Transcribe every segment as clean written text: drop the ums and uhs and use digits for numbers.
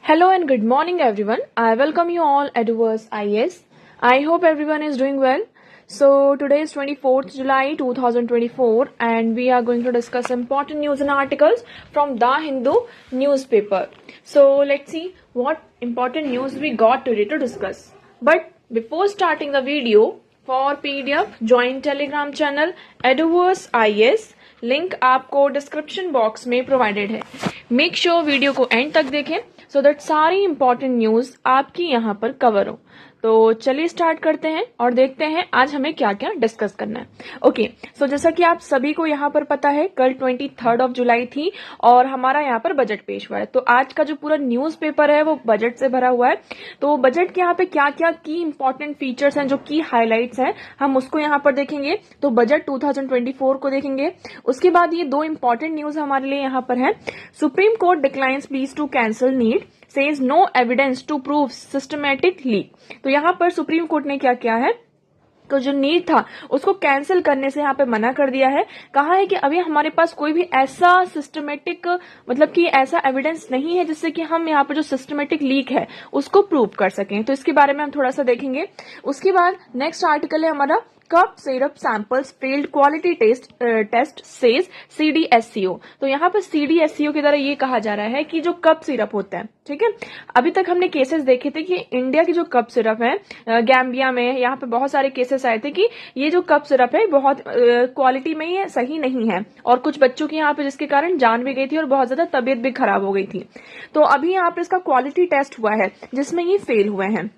Hello and good morning everyone. I welcome you all at Eduverse IS. I hope everyone is doing well. So today is 24th July 2024 and we are going to discuss important news and articles from The Hindu newspaper. So let's see what important news we got today to discuss. But before starting the video, for PDF join Telegram channel Eduverse IS. Link आपको description box में provided है. Make sure video को and तक देखें so that सारी important news आपकी यहाँ पर कवर हो. तो चलिए स्टार्ट करते हैं और देखते हैं आज हमें क्या क्या डिस्कस करना है. ओके, सो जैसा कि आप सभी को यहाँ पर पता है कल 23 जुलाई थी और हमारा यहाँ पर बजट पेश हुआ है. तो आज का जो पूरा न्यूज पेपर है वो बजट से भरा हुआ है. तो बजट के यहाँ पे क्या क्या की इंपॉर्टेंट फीचर्स हैं, जो की हाईलाइट्स हैं, हम उसको यहाँ पर देखेंगे. तो बजट 2024 को देखेंगे. उसके बाद ये दो इंपॉर्टेंट न्यूज हमारे लिए यहाँ पर है. Supreme court declines pleas to cancel NEET, says no evidence to prove systematic leak. तो यहाँ पर सुप्रीम कोर्ट ने क्या किया है, तो जो नीट था उसको कैंसिल करने से यहाँ पे मना कर दिया है. कहा है कि अभी हमारे पास कोई भी ऐसा सिस्टमेटिक मतलब कि ऐसा एविडेंस नहीं है जिससे कि हम यहाँ पे जो सिस्टमेटिक लीक है उसको प्रूव कर सकें. तो इसके बारे में हम थोड़ा सा देखेंगे. उसके बाद नेक्स्ट आर्टिकल है हमारा cough syrup samples failed quality test says CDSCO. तो यहाँ पर CDSCO की तरह ये कहा जा रहा है कि जो कप सिरप होता है, ठीक है, अभी तक हमने केसेस देखे थे कि इंडिया की जो कप सिरप है, गैम्बिया में यहाँ पे बहुत सारे केसेस आए थे कि ये जो कप सिरप है बहुत क्वालिटी में ये सही नहीं है और कुछ बच्चों की यहाँ पे जिसके कारण जान भी गई थी और बहुत ज्यादा तबीयत भी खराब हो गई थी. तो अभी यहाँ पर इसका क्वालिटी टेस्ट हुआ है जिसमें ये फेल हुए हैं.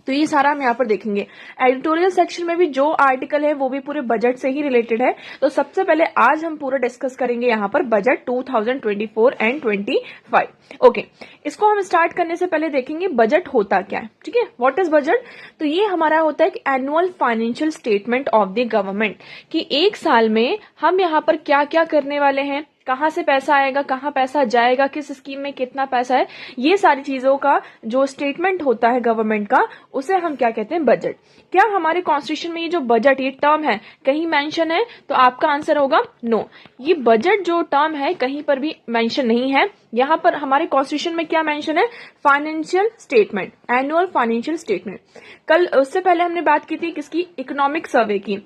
तो ये सारा हम यहाँ पर देखेंगे. एडिटोरियल सेक्शन में भी जो आर्टिकल है वो भी पूरे बजट से ही रिलेटेड है. तो सबसे पहले आज हम पूरा डिस्कस करेंगे यहाँ पर बजट 2024 एंड 25. ओके, इसको हम स्टार्ट करने से पहले देखेंगे बजट होता क्या है. ठीक है, व्हाट इज बजट. तो ये हमारा होता है कि annual financial statement of the government, कि एक साल में हम यहाँ पर क्या क्या करने वाले हैं, कहाँ से पैसा आएगा, कहाँ पैसा जाएगा, किस स्कीम में कितना पैसा है, ये सारी चीजों का जो स्टेटमेंट होता है गवर्नमेंट का, उसे हम क्या कहते हैं, बजट. क्या हमारे कॉन्स्टिट्यूशन में ये जो बजट ये टर्म है कहीं मेंशन है, तो आपका आंसर होगा नो. ये बजट जो टर्म है कहीं पर भी मेंशन नहीं है. यहाँ पर हमारे कॉन्स्टिट्यूशन में क्या मेंशन है, financial statement, annual financial statement. कल उससे पहले हमने बात की थी किसकी, इकोनॉमिक सर्वे की.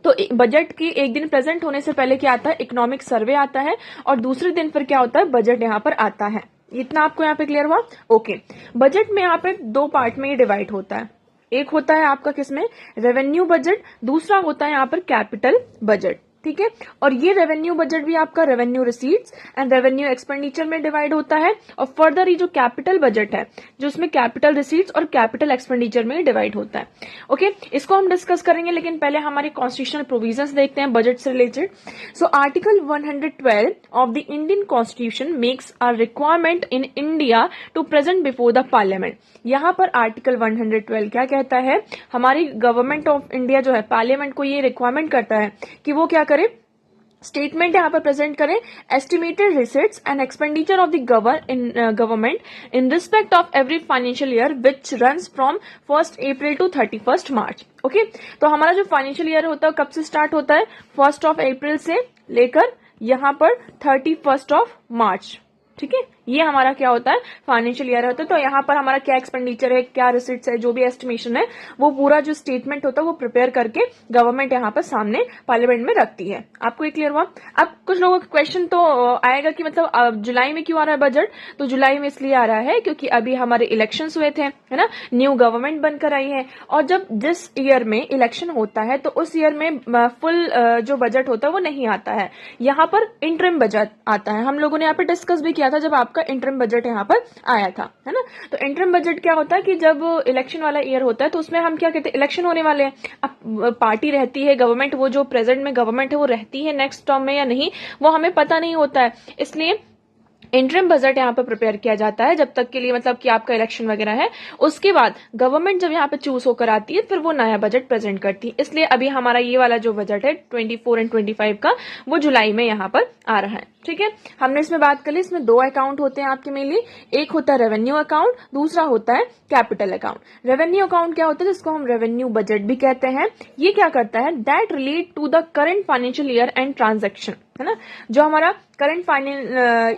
तो बजट की एक दिन प्रेजेंट होने से पहले क्या आता है, इकोनॉमिक सर्वे आता है और दूसरे दिन फिर क्या होता है, बजट यहाँ पर आता है. इतना आपको यहाँ पे क्लियर हुआ. ओके, बजट में यहाँ पे दो पार्ट में डिवाइड होता है. एक होता है आपका किसमें, रेवेन्यू बजट, दूसरा होता है यहाँ पर कैपिटल बजट. ठीक है, और ये रेवेन्यू बजट भी आपका revenue receipts and revenue expenditure में डिवाइड होता है. और फर्दर ये जो कैपिटल बजट है जो उसमें कैपिटल रिसीट्स और कैपिटल एक्सपेंडिचर में डिवाइड होता है. ओके, इसको हम डिस्कस करेंगे, लेकिन पहले हमारे कॉन्स्टिट्यूशनल प्रोविजंस देखते हैं बजट से related. So article 112 of the Indian constitution makes a requirement in India to present before the parliament. यहाँ पर आर्टिकल 112 क्या कहता है, हमारी गवर्नमेंट ऑफ इंडिया जो है पार्लियामेंट को ये रिक्वायरमेंट करता है कि वो क्या करे, स्टेटमेंट यहाँ पर प्रेजेंट करें, estimated receipts and expenditure of the government in respect of every financial year which runs from 1 April to 31 March. Okay, तो हमारा जो फाइनेंशियल ईयर होता है कब से स्टार्ट होता है, 1 अप्रैल से लेकर यहाँ पर 31 मार्च. ठीक है, ये हमारा क्या होता है, फाइनेंशियल ईयर होता है. तो यहाँ पर हमारा क्या एक्सपेंडिचर है, क्या रिसिट्स है, जो भी एस्टिमेशन है, वो पूरा जो स्टेटमेंट होता है वो प्रिपेयर करके गवर्नमेंट यहाँ पर सामने पार्लियामेंट में रखती है. आपको ये क्लियर हुआ. अब कुछ लोगों का क्वेश्चन तो आएगा कि मतलब जुलाई में क्यों आ रहा है बजट. तो जुलाई में इसलिए आ रहा है क्योंकि अभी हमारे इलेक्शंस हुए थे, है ना, न्यू गवर्नमेंट बनकर आई है. और जब जिस ईयर में इलेक्शन होता है तो उस ईयर में फुल जो बजट होता है वो नहीं आता है, यहाँ पर इंटरिम बजट आता है. हम लोगों ने यहाँ पे डिस्कस भी किया था जब आपका इंटरिम बजट यहाँ पर आया था, है ना. तो इंटरिम बजट क्या होता है कि जब इलेक्शन वाला ईयर होता है तो उसमें हम क्या कहते हैं, इलेक्शन होने वाले हैं, अब पार्टी रहती है, गवर्नमेंट वो जो प्रेजेंट में गवर्नमेंट है वो रहती है नेक्स्ट टर्म में या नहीं, वो हमें पता नहीं होता है. इसलिए इंटरिम बजट यहाँ पर प्रिपेयर किया जाता है जब तक के लिए, मतलब कि आपका इलेक्शन वगैरह है. उसके बाद गवर्नमेंट जब यहाँ पे चूज होकर आती है फिर वो नया बजट प्रेजेंट करती है. इसलिए अभी हमारा ये वाला जो बजट है 24 एंड 25 का वो जुलाई में यहाँ पर आ रहा है. ठीक है, हमने इसमें बात कर ली। इसमें दो अकाउंट होते हैं आपके मेनली, एक होता है रेवेन्यू अकाउंट, दूसरा होता है कैपिटल अकाउंट। रेवेन्यू अकाउंट क्या होता है, जिसको हम रेवेन्यू बजट भी कहते हैं। ये क्या करता है, that relate to the current financial year and transaction, है ना, जो हमारा करंट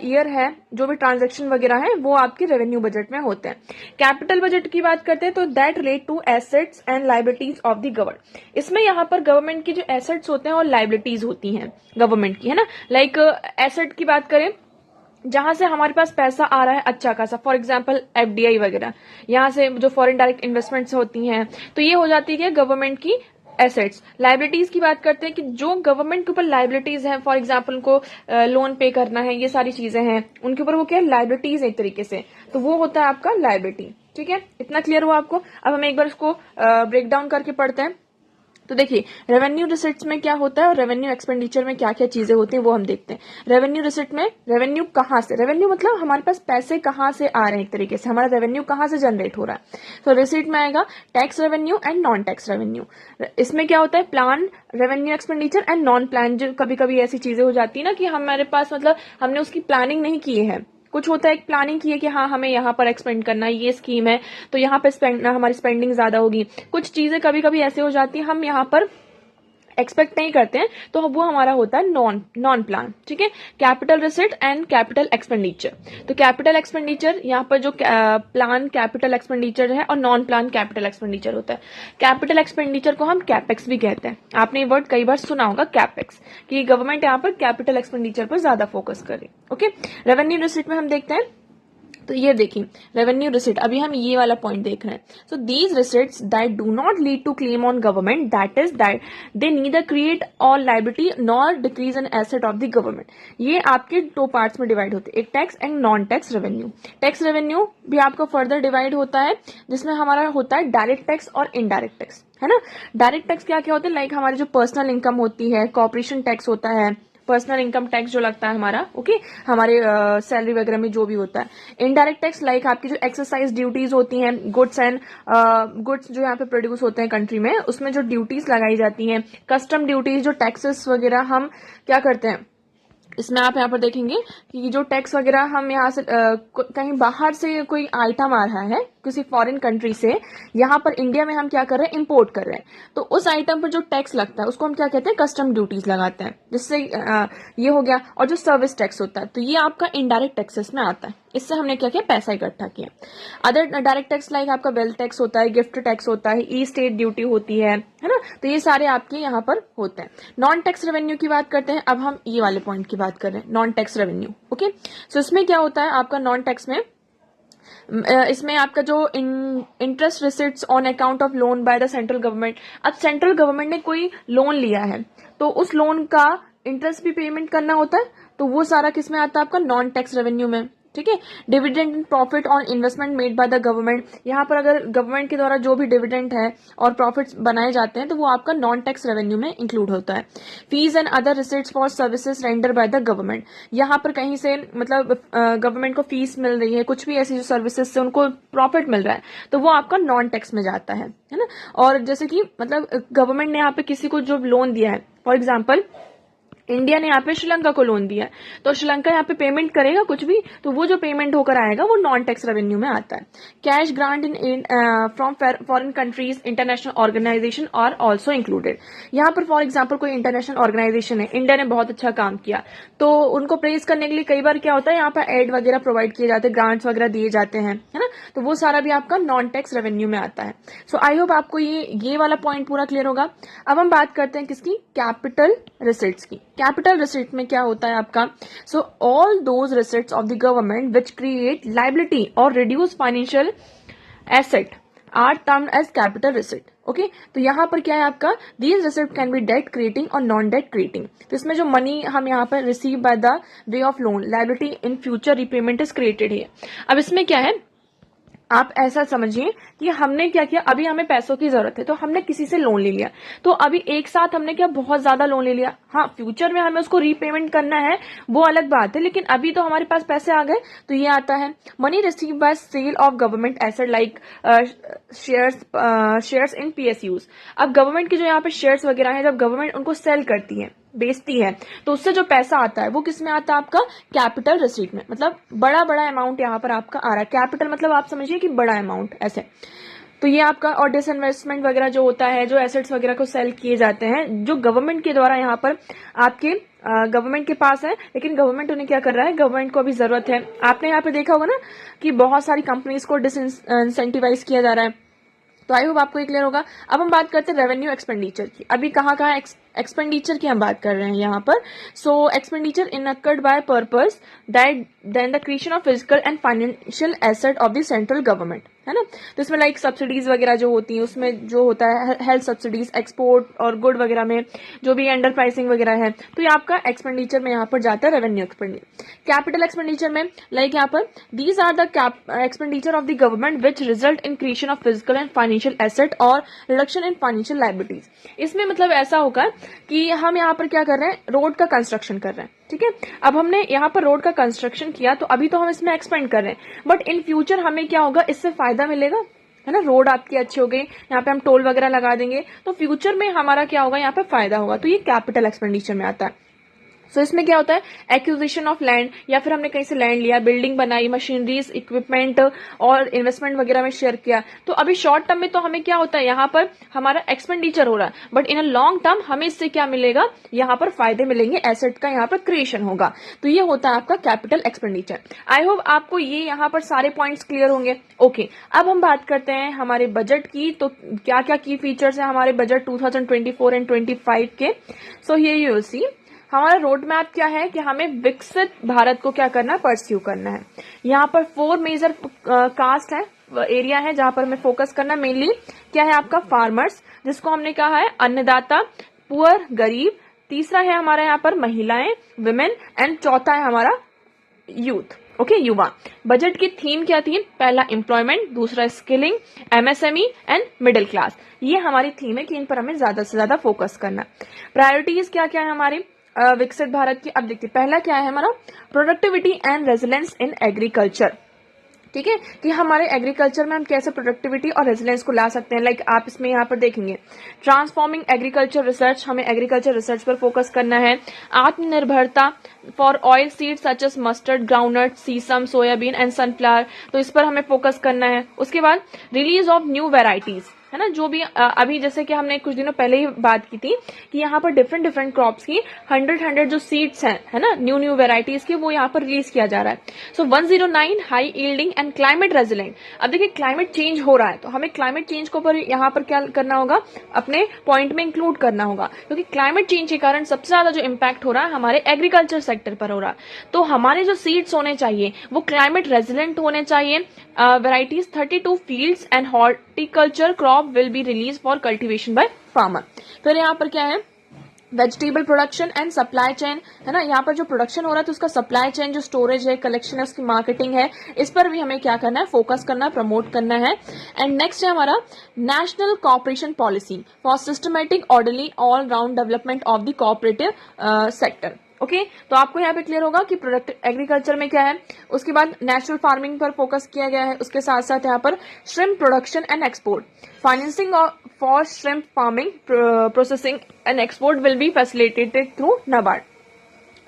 ईयर है, जो भी ट्रांजैक्शन वगैरह है वो आपके रेवेन्यू बजट में होते हैं। कैपिटल बजट की बात करते हैं तो that relate to assets and liabilities of the government. इसमें यहाँ पर गवर्नमेंट की जो एसेट्स होते हैं और लायबिलिटीज होती हैं गवर्नमेंट की, है ना। लाइक एसेट की बात करें, जहां से हमारे पास पैसा आ रहा है अच्छा खासा, फॉर एग्जाम्पल एफडीआई वगैरह, यहाँ से जो फॉरेन डायरेक्ट इन्वेस्टमेंट्स होती हैं, तो ये हो जाती है गवर्नमेंट की एसेट्स। लाइबिलिटीज की बात करते हैं कि जो गवर्नमेंट के ऊपर लाइबिलिटीज हैं, फॉर एग्जांपल उनको लोन पे करना है, ये सारी चीजें हैं उनके ऊपर, वो क्या है, लाइबिलिटीज एक तरीके से, तो वो होता है आपका लाइबिलिटी। ठीक है, इतना क्लियर हुआ आपको। अब हम एक बार इसको ब्रेक डाउन करके पढ़ते हैं। तो देखिए, रेवेन्यू रिसिट्स में क्या होता है और रेवेन्यू एक्सपेंडिचर में क्या क्या चीजें होती हैं वो हम देखते हैं। रेवेन्यू रिसिट में रेवेन्यू कहाँ से, रेवेन्यू मतलब हमारे पास पैसे कहाँ से आ रहे हैं, एक तरीके से हमारा रेवेन्यू कहाँ से जनरेट हो रहा है। तो रिसिट में आएगा tax revenue and non tax revenue. इसमें क्या होता है, plan revenue expenditure and non plan. जो कभी कभी ऐसी चीजें हो जाती है ना कि हमारे पास मतलब हमने उसकी प्लानिंग नहीं की है, कुछ होता है एक प्लानिंग की है कि हाँ हमें यहाँ पर एक्सपेंड करना है, ये स्कीम है तो यहाँ पर हमारी स्पेंडिंग ज्यादा होगी। कुछ चीजें कभी कभी ऐसे हो जाती है हम यहाँ पर एक्सपेक्ट नहीं करते हैं, तो वो हमारा होता है नॉन प्लान। ठीक है, capital receipt and capital expenditure. तो कैपिटल एक्सपेंडिचर यहाँ पर जो प्लान कैपिटल एक्सपेंडिचर है और नॉन प्लान कैपिटल एक्सपेंडिचर होता है। कैपिटल एक्सपेंडिचर को हम कैपेक्स भी कहते हैं। आपने ये वर्ड कई बार सुना होगा कैपेक्स, कि गवर्नमेंट यहाँ पर कैपिटल एक्सपेंडिचर पर ज्यादा फोकस करे। ओके, रेवेन्यू रिसिट में हम देखते हैं, तो ये देखिए रेवेन्यू रिसिट, अभी हम ये वाला पॉइंट देख रहे हैं। So these receipts that do not lead to claim on government, that is that they neither create और liability nor decrease an asset of the government. ये आपके दो पार्ट्स में डिवाइड होते हैं, एक tax and non tax revenue. Tax revenue भी आपका फर्दर डिवाइड होता है, जिसमें हमारा होता है डायरेक्ट टैक्स और इनडायरेक्ट टैक्स, है ना। डायरेक्ट टैक्स क्या क्या होता है, लाइक हमारी जो पर्सनल इनकम होती है, कॉर्पोरेशन टैक्स होता है, पर्सनल इनकम टैक्स जो लगता है हमारा, ओके, हमारे सैलरी वगैरह में जो भी होता है। इनडायरेक्ट टैक्स लाइक आपकी जो एक्सरसाइज ड्यूटीज होती हैं, गुड्स एंड गुड्स जो यहाँ पे प्रोड्यूस होते हैं कंट्री में, उसमें जो ड्यूटीज लगाई जाती हैं, कस्टम ड्यूटीज, जो टैक्सेस वगैरह हम क्या करते हैं, इसमें आप यहाँ पर देखेंगे कि जो टैक्स वगैरह हम यहाँ से कहीं बाहर से कोई आइटम आ रहा है किसी फॉरेन कंट्री से, यहाँ पर इंडिया में हम क्या कर रहे हैं, इंपोर्ट कर रहे हैं, तो उस आइटम पर जो टैक्स लगता है उसको हम क्या कहते हैं, कस्टम ड्यूटीज लगाते हैं, जिससे ये हो गया। और जो सर्विस टैक्स होता है तो ये आपका इनडायरेक्ट टैक्सेस में आता है, इससे हमने क्या किया, पैसा इकट्ठा किया। अदर डायरेक्ट टैक्स लाइक आपका वेल्थ टैक्स होता है, गिफ्ट टैक्स होता है, ई स्टेट ड्यूटी होती है ना, तो ये सारे आपके यहाँ पर होते हैं। नॉन टैक्स रेवेन्यू की बात करते हैं, अब हम ये वाले पॉइंट की बात कर रहे हैं, नॉन टैक्स रेवेन्यू। ओके, सो इसमें क्या होता है आपका नॉन टैक्स में, इसमें आपका जो interest receipts on account of loan by the central government. अब सेंट्रल गवर्नमेंट ने कोई लोन लिया है तो उस लोन का इंटरेस्ट भी पेमेंट करना होता है, तो वो सारा किस में आता है, आपका नॉन टैक्स रेवेन्यू में। ठीक है, dividend and profit on investment made by the government, यहाँ पर अगर गवर्नमेंट के द्वारा जो भी डिविडेंड है और प्रॉफिट्स बनाए जाते हैं तो वो आपका नॉन टैक्स रेवेन्यू में इंक्लूड होता है। Fees and other receipts for services render by the government, यहाँ पर कहीं से मतलब गवर्नमेंट को फीस मिल रही है, कुछ भी ऐसी जो सर्विसेज से उनको प्रॉफिट मिल रहा है, तो वो आपका नॉन टैक्स में जाता है ना। और जैसे कि मतलब गवर्नमेंट ने यहाँ पे किसी को जो लोन दिया है, फॉर एग्जाम्पल इंडिया ने यहाँ पे श्रीलंका को लोन दिया है, तो श्रीलंका यहाँ पे पेमेंट करेगा कुछ भी, तो वो जो पेमेंट होकर आएगा वो नॉन टैक्स रेवेन्यू में आता है। Cash grant in from foreign countries, international organisation are also included. यहाँ पर फॉर एग्जाम्पल कोई इंटरनेशनल ऑर्गेनाइजेशन है, इंडिया ने बहुत अच्छा काम किया, तो उनको प्रेज करने के लिए कई बार क्या होता है, यहाँ पर एड वगैरह प्रोवाइड किए जाते हैं, ग्रांट्स वगैरह दिए जाते हैं, है ना, तो वो सारा भी आपका नॉन टैक्स रेवेन्यू में आता है। सो आई होप आपको ये वाला पॉइंट पूरा क्लियर होगा। अब हम बात करते हैं किसकी, कैपिटल रिसिट्स की। कैपिटल रिसिट में क्या होता है आपका, so all those receipts of the government which create liability और reduce financial asset are termed as capital receipt. Okay, तो यहाँ पर क्या है आपका, these receipt can be debt creating और नॉन डेट क्रिएटिंग। तो इसमें जो मनी हम यहाँ पर receive by the way of loan, liability in future repayment is created है। अब इसमें क्या है, आप ऐसा समझिए कि हमने क्या किया, अभी हमें पैसों की जरूरत है तो हमने किसी से लोन ले लिया, तो अभी एक साथ हमने क्या बहुत ज्यादा लोन ले लिया, हाँ फ्यूचर में हमें उसको रीपेमेंट करना है वो अलग बात है, लेकिन अभी तो हमारे पास पैसे आ गए, तो ये आता है money receive by sale of government asset like shares in PSUs. अब गवर्नमेंट के जो यहाँ पे शेयर्स वगैरह है, जब गवर्नमेंट उनको सेल करती है बेचती है तो उससे जो पैसा आता है वो किस में आता है, आपका कैपिटल रिसीट में। मतलब बड़ा बड़ा अमाउंट यहाँ पर आपका आ रहा है। कैपिटल मतलब आप समझिए कि बड़ा अमाउंट ऐसे। तो ये आपका और डिसइन्वेस्टमेंट वगैरह जो होता है, जो एसेट्स वगैरह को सेल किए जाते हैं जो गवर्नमेंट के द्वारा यहाँ पर आपके गवर्नमेंट के पास है, लेकिन गवर्नमेंट उन्हें क्या कर रहा है, गवर्नमेंट को अभी जरूरत है। आपने यहाँ पे देखा होगा ना कि बहुत सारी कंपनीज को डिसइंसेंटिवाइज किया जा रहा है। तो आई होप आपको ये क्लियर होगा। अब हम बात करते हैं रेवेन्यू एक्सपेंडिचर की। अभी कहाँ कहाँ एक्सपेंडिचर की हम बात कर रहे हैं यहाँ पर। So expenditure incurred by purpose that then the creation of physical and financial asset of the central government, है ना। तो इसमें लाइक सब्सिडीज वगैरह जो होती हैं, उसमें जो होता है हेल्थ सब्सिडीज, एक्सपोर्ट और गुड वगैरह में जो भी अंडर प्राइसिंग वगैरह है, तो ये आपका एक्सपेंडिचर में यहाँ पर जाता है रेवेन्यू एक्सपेंडिचर। कैपिटल एक्सपेंडिचर में लाइक यहाँ पर these are the expenditure of the government which result in creation of physical and financial asset और रिडक्शन इन फाइनेंशियल लायबिलिटीज। इसमें मतलब ऐसा होगा कि हम यहाँ पर क्या कर रहे हैं, रोड का कंस्ट्रक्शन कर रहे हैं, ठीक है। अब हमने यहाँ पर रोड का कंस्ट्रक्शन किया तो अभी तो हम इसमें एक्सपेंड कर रहे हैं, बट इन फ्यूचर हमें क्या होगा, इससे फायदा मिलेगा, है ना। रोड आपकी अच्छी हो गई, यहाँ पे हम टोल वगैरह लगा देंगे तो फ्यूचर में हमारा क्या होगा, यहाँ पे फायदा होगा। तो ये कैपिटल एक्सपेंडिचर में आता है। सो इसमें क्या होता है, एक्विजिशन ऑफ लैंड, या फिर हमने कहीं से लैंड लिया, बिल्डिंग बनाई, मशीनरीज, इक्विपमेंट और इन्वेस्टमेंट वगैरह में शेयर किया। तो अभी शॉर्ट टर्म में तो हमें क्या होता है, यहाँ पर हमारा एक्सपेंडिचर हो रहा है, but in a long term हमें इससे क्या मिलेगा, यहाँ पर फायदे मिलेंगे, एसेट का यहाँ पर क्रिएशन होगा। तो ये होता है आपका कैपिटल एक्सपेंडिचर। आई होप आपको ये यहाँ पर सारे पॉइंट्स क्लियर होंगे। ओके, अब हम बात करते हैं हमारे बजट की। तो क्या क्या की फीचर्स है हमारे बजट 2024 एंड 25 के। सो हियर यू विल सी हमारा रोड मैप क्या है कि हमें विकसित भारत को क्या करना है, परस्यू करना है। यहाँ पर 4 मेजर कास्ट है, एरिया है जहां पर हमें फोकस करना। मेनली क्या है आपका फार्मर्स, जिसको हमने कहा है अन्नदाता, पुअर गरीब, तीसरा है हमारा यहाँ पर महिलाएं, विमेन, एंड चौथा है हमारा यूथ, ओके, युवा। बजट की थीम क्या थी, पहला एम्प्लॉयमेंट, दूसरा skilling, MSME and middle class. ये हमारी थीम है कि इन पर हमें ज्यादा से ज्यादा फोकस करना। प्रायोरिटीज क्या क्या है हमारी विकसित भारत की। अब देखिए पहला क्या है हमारा, productivity and resilience in agriculture, ठीक है, कि हमारे एग्रीकल्चर में हम कैसे प्रोडक्टिविटी और रेजिलेंस को ला सकते हैं। लाइक आप इसमें यहाँ पर देखेंगे ट्रांसफॉर्मिंग एग्रीकल्चर रिसर्च, हमें एग्रीकल्चर रिसर्च पर फोकस करना है। आत्मनिर्भरता for oil seed such as mustard, groundnut, sesame, soybean and sunflower, तो इस पर हमें फोकस करना है। उसके बाद रिलीज ऑफ न्यू वेराइटीज, है ना, जो भी अभी जैसे कि हमने कुछ दिनों पहले ही बात की थी कि यहाँ पर डिफरेंट डिफरेंट क्रॉप्स की 100 जो सीड्स हैं, है ना, न्यू वेराइटीज की, वो यहाँ पर रिलीज किया जा रहा है। सो 109 high yielding and climate resilient. अब देखिए क्लाइमेट चेंज हो रहा है तो हमें क्लाइमेट चेंज को पर यहाँ पर क्या करना होगा, अपने पॉइंट में इंक्लूड करना होगा, क्योंकि क्लाइमेट चेंज के कारण सबसे ज्यादा जो इम्पैक्ट हो रहा है हमारे एग्रीकल्चर सेक्टर पर हो रहा है। तो हमारे जो सीड्स होने चाहिए वो क्लाइमेट रेजिलेंट होने चाहिए। Varieties 32 fields and horticulture crop will be release for cultivation by farmer. फिर यहाँ पर क्या है, vegetable production and supply chain, है ना, यहाँ पर जो प्रोडक्शन हो रहा है तो उसका सप्लाई चेन, जो स्टोरेज है, कलेक्शन है, उसकी मार्केटिंग है, इस पर भी हमें क्या करना है, फोकस करना है, प्रमोट करना है। एंड नेक्स्ट है हमारा national cooperation policy for systematic orderly all round development of the cooperative sector. Okay, तो आपको यहाँ पे क्लियर होगा कि प्रोडक्ट एग्रीकल्चर में क्या है। उसके बाद नेचुरल फार्मिंग पर फोकस किया गया है। उसके साथ साथ यहाँ पर shrimp production and export, financing for shrimp farming, processing and export will be facilitated through NABARD.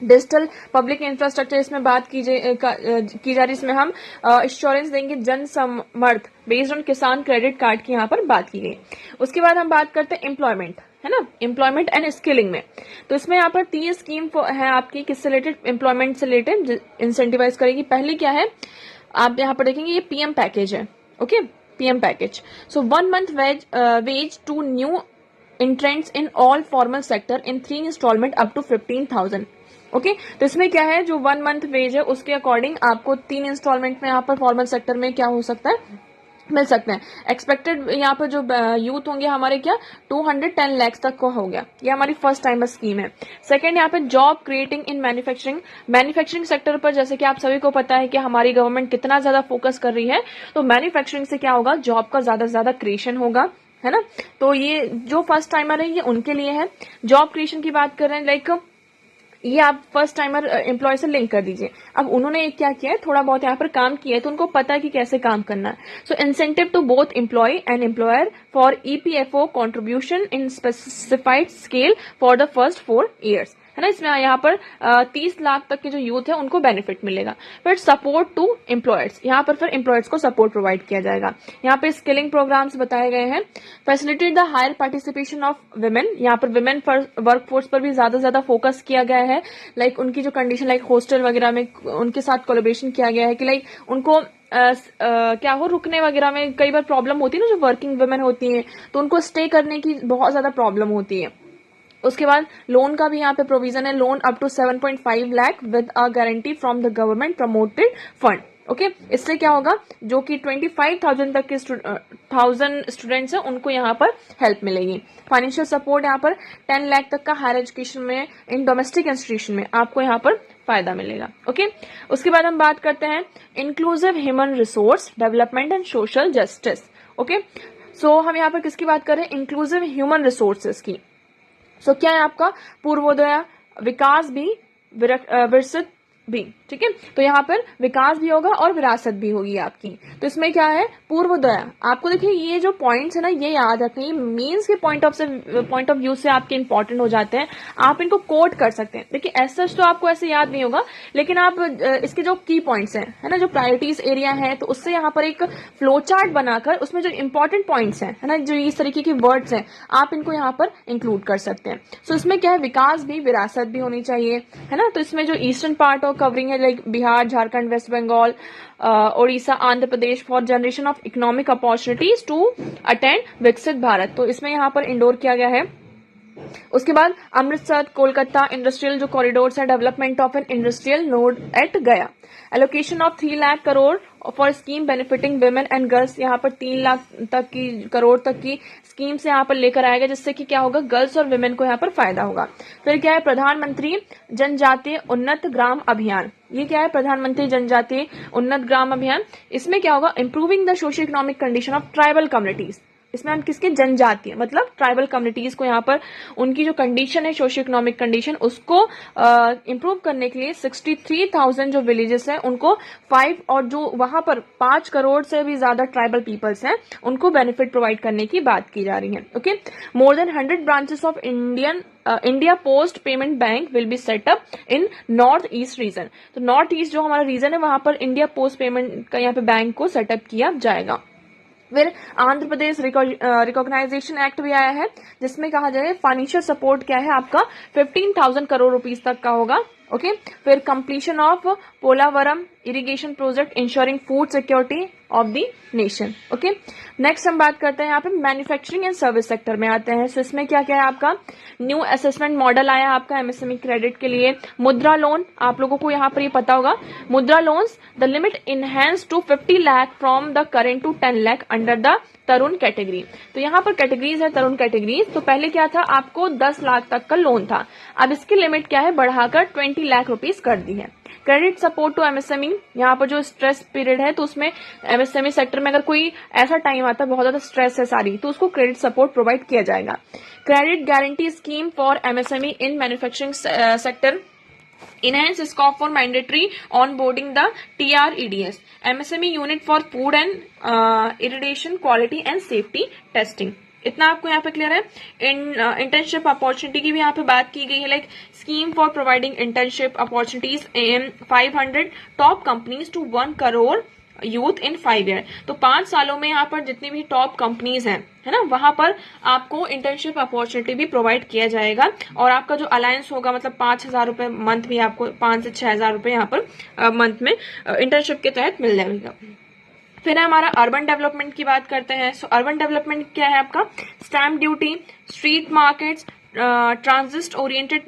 Digital public infrastructure इसमें बात की जा रही, इसमें हम इंश्योरेंस देंगे जन समर्थ बेस्ड ऑन किसान क्रेडिट कार्ड की यहाँ पर बात की गई। उसके बाद हम बात करते हैं एम्प्लॉयमेंट, है ना, एम्प्लॉयमेंट एंड स्किलिंग में। तो इसमें यहाँ पर 3 स्कीम है आपकी, किससे रिलेटेड, एम्प्लॉयमेंट से रिलेटेड, इंसेंटिवाइज करेगी। पहली क्या है, आप यहाँ पर देखेंगे ये पीएम पैकेज है, okay, PM package. So 1 month wage to new entrants in all formal sector in 3 instalment up to 15,000। Okay, तो इसमें क्या है, जो 1 मंथ वेज है उसके अकॉर्डिंग आपको 3 इंस्टॉलमेंट में यहाँ पर फॉर्मल सेक्टर में क्या हो सकता है, मिल सकते हैं। एक्सपेक्टेड यहाँ पर जो यूथ होंगे हमारे क्या 210 लाख तक को हो गया। ये हमारी फर्स्ट टाइम स्कीम है। सेकंड यहाँ पे job creating in manufacturing sector पर, जैसे कि आप सभी को पता है कि हमारी गवर्नमेंट कितना ज्यादा फोकस कर रही है, तो मैन्युफैक्चरिंग से क्या होगा, जॉब का ज्यादा से ज्यादा क्रिएशन होगा, है ना। तो ये जो फर्स्ट टाइमर है ये उनके लिए है। जॉब क्रिएशन की बात कर रहे हैं, लाइक ये आप फर्स्ट टाइमर एम्प्लॉय से लिंक कर दीजिए। अब उन्होंने क्या किया है, थोड़ा बहुत यहाँ पर काम किया है तो उनको पता है कि कैसे काम करना है। So incentive to both employee and employer for EPFO contribution in specified scale for the first 4 years, है ना। इसमें यहाँ पर 30 लाख तक के जो यूथ है उनको बेनिफिट मिलेगा। फिर सपोर्ट टू एम्प्लॉयर्स, यहाँ पर फिर एम्प्लॉयर्स को सपोर्ट प्रोवाइड किया जाएगा। यहाँ पे स्किलिंग प्रोग्राम्स बताए गए हैं। Facilitate the higher participation of women, यहाँ पर वुमेन वर्कफोर्स पर भी ज्यादा फोकस किया गया है। लाइक उनकी जो कंडीशन, लाइक हॉस्टल वगैरह में उनके साथ कोलैबोरेशन किया गया है कि लाइक उनको क्या हो, रुकने वगैरह में कई बार प्रॉब्लम होती है ना, जो वर्किंग वुमेन होती हैं तो उनको स्टे करने की बहुत ज्यादा प्रॉब्लम होती है। उसके बाद लोन का भी यहाँ पे प्रोविजन है, loan up to 7.5 lakh with a guarantee from the government promoted fund. Okay, इससे क्या होगा, जो कि 25,000 तक के 1000 स्टूडेंट्स हैं उनको यहाँ पर हेल्प मिलेगी। फाइनेंशियल सपोर्ट यहाँ पर 10 लाख तक का हायर एजुकेशन में इन डोमेस्टिक इंस्टीट्यूशन में आपको यहाँ पर फायदा मिलेगा। ओके, उसके बाद हम बात करते हैं inclusive human resource development and social justice. Okay, so हम यहाँ पर किसकी बात कर रहे हैं, इंक्लूसिव ह्यूमन रिसोर्सेज की। सो क्या है आपका, पूर्वोदय, विकास भी, विरसित भी, ठीक है। तो यहाँ पर विकास भी होगा और विरासत भी होगी आपकी। तो इसमें क्या है, पूर्वोदय, आपको देखिए ये जो पॉइंट्स है ना ये याद रखना, ये मेंस के पॉइंट ऑफ व्यू से आपके इंपॉर्टेंट हो जाते हैं। आप इनको कोट कर सकते हैं। देखिए ऐसा तो आपको ऐसे याद नहीं होगा, लेकिन आप इसके जो की पॉइंट्स हैं, है ना, जो प्रायोरिटीज एरिया है, तो उससे यहाँ पर एक फ्लो चार्ट बनाकर उसमें जो इंपॉर्टेंट पॉइंट्स हैं, है ना, जो इस तरीके के वर्ड्स हैं, आप इनको यहाँ पर इंक्लूड कर सकते हैं। सो इसमें क्या है, विकास भी, विरासत भी होनी चाहिए, है ना। तो इसमें जो ईस्टर्न पार्ट ऑफ कवरिंग है, like Bihar, Jharkhand, West Bengal, Odisha, Andhra Pradesh, for generation of economic opportunities to attend Viksit Bharat, तो इसमें यहाँ पर इंडोर किया गया है। उसके बाद अमृतसर, कोलकाता इंडस्ट्रियल जो कॉरिडोर्स है, development of an industrial node at Gaya, allocation of 3 lakh crore for scheme benefiting women and girls, यहाँ पर 3 लाख तक की करोड़ तक की स्कीम से यहाँ पर लेकर आएगा, जिससे कि क्या होगा, गर्ल्स और वुमेन को यहाँ पर फायदा होगा। फिर क्या है, प्रधानमंत्री जनजातीय उन्नत ग्राम अभियान, ये क्या है, प्रधानमंत्री जनजातीय उन्नत ग्राम अभियान। इसमें क्या होगा, improving the socio economic condition of tribal communities. इसमें हम किसके, जनजातीय मतलब ट्राइबल कम्युनिटीज को यहाँ पर उनकी जो कंडीशन है, सोशियो इकोनॉमिक कंडीशन, उसको इंप्रूव करने के लिए 63,000 जो विलेजेस हैं उनको 5 और जो वहां पर 5 करोड़ से भी ज्यादा ट्राइबल पीपल्स हैं उनको बेनिफिट प्रोवाइड करने की बात की जा रही है। Okay, more than 100 branches of India post payment bank will be set up in north east region. तो नॉर्थ ईस्ट जो हमारा रीजन है वहां पर इंडिया पोस्ट पेमेंट का यहाँ पे बैंक को सेटअप किया जाएगा। फिर आंध्र प्रदेश रिकॉग्नाइजेशन एक्ट भी आया है, जिसमें कहा जाए फाइनेंशियल सपोर्ट क्या है आपका 15,000 करोड़ रुपीस तक का होगा। ओके, फिर completion of Polavaram irrigation project ensuring food security of the nation. Okay, next हम बात करते हैं यहाँ पे मैन्युफैक्चरिंग एंड सर्विस सेक्टर में आते हैं। सो इसमें क्या क्या है आपका, न्यू असेसमेंट मॉडल आया आपका एमएसएमई क्रेडिट के लिए। मुद्रा लोन, आप लोगों को यहाँ पर ये पता होगा, Mudra loans the limit enhance to 50 lakh from the current to 10 lakh under the Tarun category. तो यहाँ पर कैटेगरीज है, तरुण कैटेगरीज। तो पहले क्या था, आपको 10 लाख तक का लोन था, अब इसकी लिमिट क्या है, बढ़ाकर 20 लाख रुपीस कर दी है। क्रेडिट सपोर्ट टू एमएसएमई, यहाँ पर जो स्ट्रेस पीरियड है तो उसमें एमएसएमई सेक्टर में अगर कोई ऐसा टाइम आता है बहुत ज्यादा स्ट्रेस है सारी, तो उसको क्रेडिट सपोर्ट प्रोवाइड किया जाएगा। Credit guarantee scheme for MSME in manufacturing sector, enhance scope for mandatory onboarding the TREDS, MSME unit for food and irrigation quality and safety testing। इतना आपको यहाँ पे क्लियर है। इंटर्नशिप अपॉर्चुनिटी की भी यहाँ पे बात की गई है, like scheme for providing internship opportunities in 500 top companies to 1 crore youth in 5 year. तो 5 सालों में यहाँ पर जितनी भी टॉप कंपनीज हैं, है ना, वहां पर आपको इंटर्नशिप अपॉर्चुनिटी भी प्रोवाइड किया जाएगा। और आपका जो अलायंस होगा, मतलब 5,000 रुपए मंथ भी आपको 5 से 6,000 रुपए यहाँ पर मंथ में इंटर्नशिप के तहत मिल जाएगा। फिर हमारा अर्बन डेवलपमेंट की बात करते हैं। सो अर्बन डेवलपमेंट क्या है आपका, stamp duty, street markets, transit oriented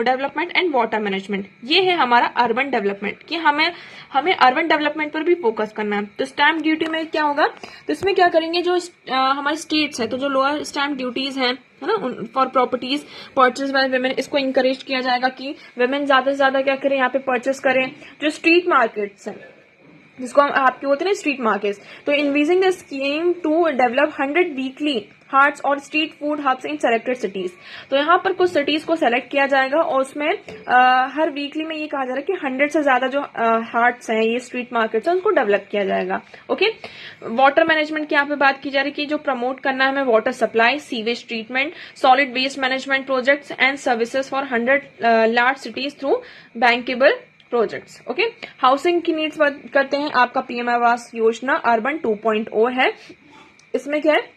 development and water management, ये है हमारा अर्बन डेवलपमेंट कि हमें अर्बन डेवलपमेंट पर भी फोकस करना है। तो स्टैम्प ड्यूटी में क्या होगा, तो इसमें क्या करेंगे, जो हमारे स्टेट्स है तो जो लोअर स्टैम्प ड्यूटीज हैं, है ना, for properties purchase by women, इसको इंकरेज किया जाएगा कि वुमेन ज्यादा से ज्यादा क्या करें, यहाँ पे परचेस करें। जो स्ट्रीट मार्केट्स हैं, जिसको हम आपके होते हैं ना स्ट्रीट मार्केट्स। तो envisaging the scheme to develop 100 weekly haats और street food hubs in selected cities. तो यहाँ पर कुछ सिटीज को सेलेक्ट किया जाएगा और उसमें हर वीकली में ये कहा जा रहा है कि 100 से ज्यादा जो हार्ट्स हैं, ये स्ट्रीट मार्केट्स हैं, उनको डेवलप किया जाएगा। ओके, वाटर मैनेजमेंट की यहाँ पे बात की जा रही है कि जो प्रमोट करना है हमें water supply, sewage treatment, solid waste management projects and services for 100 large cities through bankable projects. Okay, housing की नीड्स बात करते हैं। आपका पीएम आवास योजना अर्बन 2.0 है। इसमें क्या है,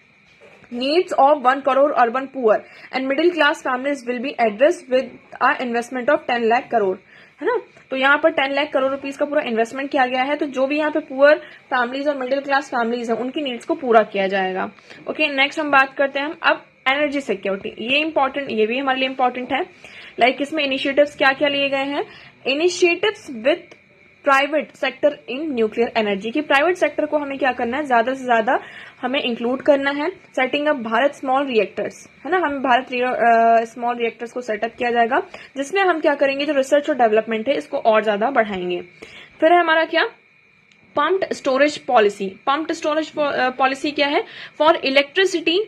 needs of 1 crore urban poor and middle class families will be addressed with a investment of 10 lakh crore, है ना। तो यहाँ पर 10 लाख करोड़ रुपीस का पूरा इन्वेस्टमेंट किया गया है। तो जो भी यहाँ पे पुअर फैमिलीज और मिडिल क्लास फैमिलीज है, उनकी नीड्स को पूरा किया जाएगा। ओके, नेक्स्ट हम बात करते हैं अब एनर्जी सिक्योरिटी। ये इंपॉर्टेंट, ये भी हमारे लिए इंपॉर्टेंट है। लाइक इसमें इनिशिएटिव्स क्या क्या लिए गए हैं, initiatives with private sector in nuclear energy. की प्राइवेट सेक्टर को हमें क्या करना है, ज्यादा से ज्यादा हमें इंक्लूड करना है। Setting up Bharat small reactors, है ना, हमें भारत स्मॉल रिएक्टर्स को सेटअप किया जाएगा, जिसमें हम क्या करेंगे, जो रिसर्च और डेवलपमेंट है इसको और ज्यादा बढ़ाएंगे। फिर है हमारा क्या, pumped storage policy. Pumped storage policy क्या है, फॉर इलेक्ट्रिसिटी।